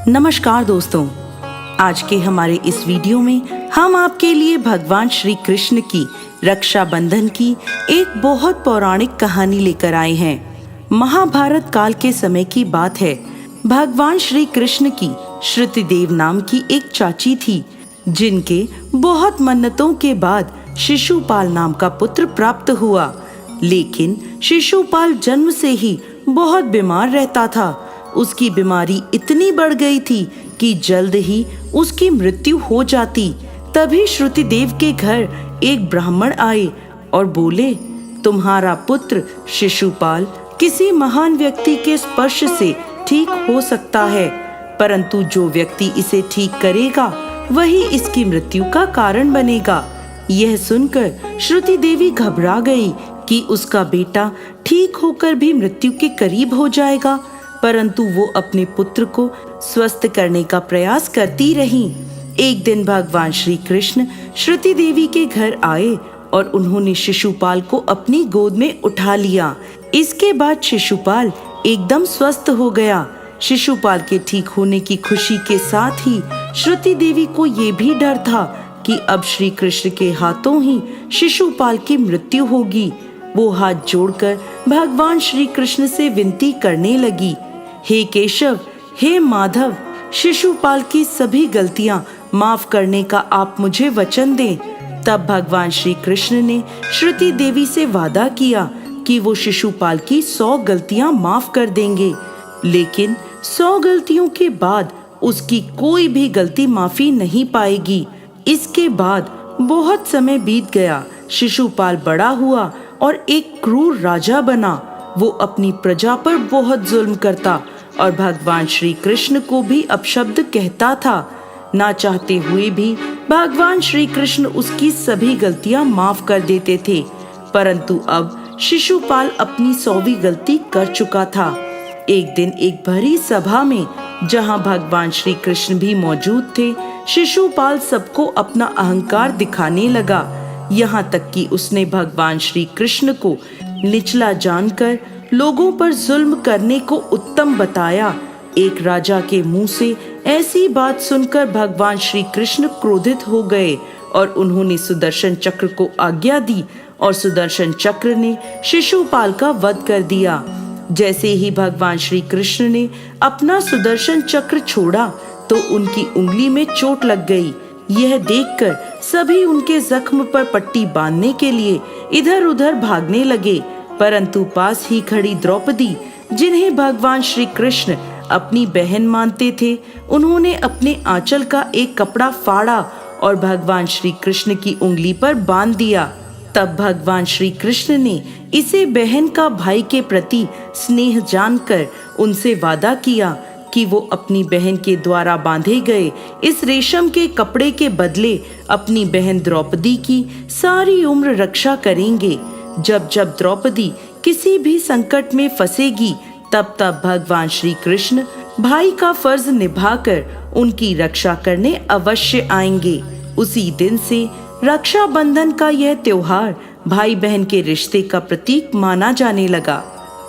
नमस्कार दोस्तों, आज के हमारे इस वीडियो में हम आपके लिए भगवान श्री कृष्ण की रक्षाबंधन की एक बहुत पौराणिक कहानी लेकर आए हैं। महाभारत काल के समय की बात है। भगवान श्री कृष्ण की श्रुतिदेव नाम की एक चाची थी, जिनके बहुत मन्नतों के बाद शिशुपाल नाम का पुत्र प्राप्त हुआ। लेकिन शिशुपाल जन्म से ही बहुत बीमार रहता था। उसकी बीमारी इतनी बढ़ गई थी कि जल्द ही उसकी मृत्यु हो जाती। तभी श्रुतिदेव के घर एक ब्राह्मण आए और बोले, तुम्हारा पुत्र शिशुपाल किसी महान व्यक्ति के स्पर्श से ठीक हो सकता है, परंतु जो व्यक्ति इसे ठीक करेगा वही इसकी मृत्यु का कारण बनेगा। यह सुनकर श्रुति देवी घबरा गई कि उसका बेटा ठीक होकर भी मृत्यु के करीब हो जाएगा, परंतु वो अपने पुत्र को स्वस्थ करने का प्रयास करती रही। एक दिन भगवान श्री कृष्ण श्रुति देवी के घर आए और उन्होंने शिशुपाल को अपनी गोद में उठा लिया। इसके बाद शिशुपाल एकदम स्वस्थ हो गया। शिशुपाल के ठीक होने की खुशी के साथ ही श्रुति देवी को ये भी डर था कि अब श्री कृष्ण के हाथों ही शिशुपाल की मृत्यु होगी। वो हाथ जोड़कर भगवान श्री कृष्ण से विनती करने लगी, हे केशव, हे माधव, शिशुपाल की सभी गलतियां माफ करने का आप मुझे वचन दें। तब भगवान श्री कृष्ण ने श्रुति देवी से वादा किया कि वो शिशुपाल की 100 गलतियां माफ कर देंगे, लेकिन 100 गलतियों के बाद उसकी कोई भी गलती माफी नहीं पाएगी। इसके बाद बहुत समय बीत गया। शिशुपाल बड़ा हुआ और एक क्रूर राजा बना। वो अपनी प्रजा पर बहुत जुल्म करता और भगवान श्री कृष्ण को भी अपशब्द कहता था। ना चाहते हुए भी भगवान श्री कृष्ण उसकी सभी गलतियां माफ कर देते थे, परंतु अब शिशुपाल अपनी 100वीं गलती कर चुका था। एक दिन एक भरी सभा में, जहां भगवान श्री कृष्ण भी मौजूद थे, शिशुपाल सबको अपना अहंकार दिखाने लगा। यहाँ तक कि उसने भगवान श्री कृष्ण को निचला जानकर लोगों पर जुल्म करने को उत्तम बताया। एक राजा के मुंह से ऐसी बात सुनकर भगवान श्री कृष्ण क्रोधित हो गए और उन्होंने सुदर्शन चक्र को आज्ञा दी और सुदर्शन चक्र ने शिशुपाल का वध कर दिया। जैसे ही भगवान श्री कृष्ण ने अपना सुदर्शन चक्र छोड़ा तो उनकी उंगली में चोट लग गई। यह देखकर सभी उनके जख्म पर पट्टी बांधने के लिए इधर उधर भागने लगे, परंतु पास ही खड़ी द्रौपदी, जिन्हें भगवान श्री कृष्ण अपनी बहन मानते थे, उन्होंने अपने आंचल का एक कपड़ा फाड़ा और भगवान श्री कृष्ण की उंगली पर बांध दिया। तब भगवान श्री कृष्ण ने इसे बहन का भाई के प्रति स्नेह जानकर उनसे वादा किया कि वो अपनी बहन के द्वारा बांधे गए इस रेशम के कपड़े के बदले अपनी बहन द्रौपदी की सारी उम्र रक्षा करेंगे। जब जब द्रौपदी किसी भी संकट में फंसेगी, तब तब भगवान श्री कृष्ण भाई का फर्ज निभाकर उनकी रक्षा करने अवश्य आएंगे। उसी दिन से रक्षाबंधन का यह त्योहार भाई बहन के रिश्ते का प्रतीक माना जाने लगा।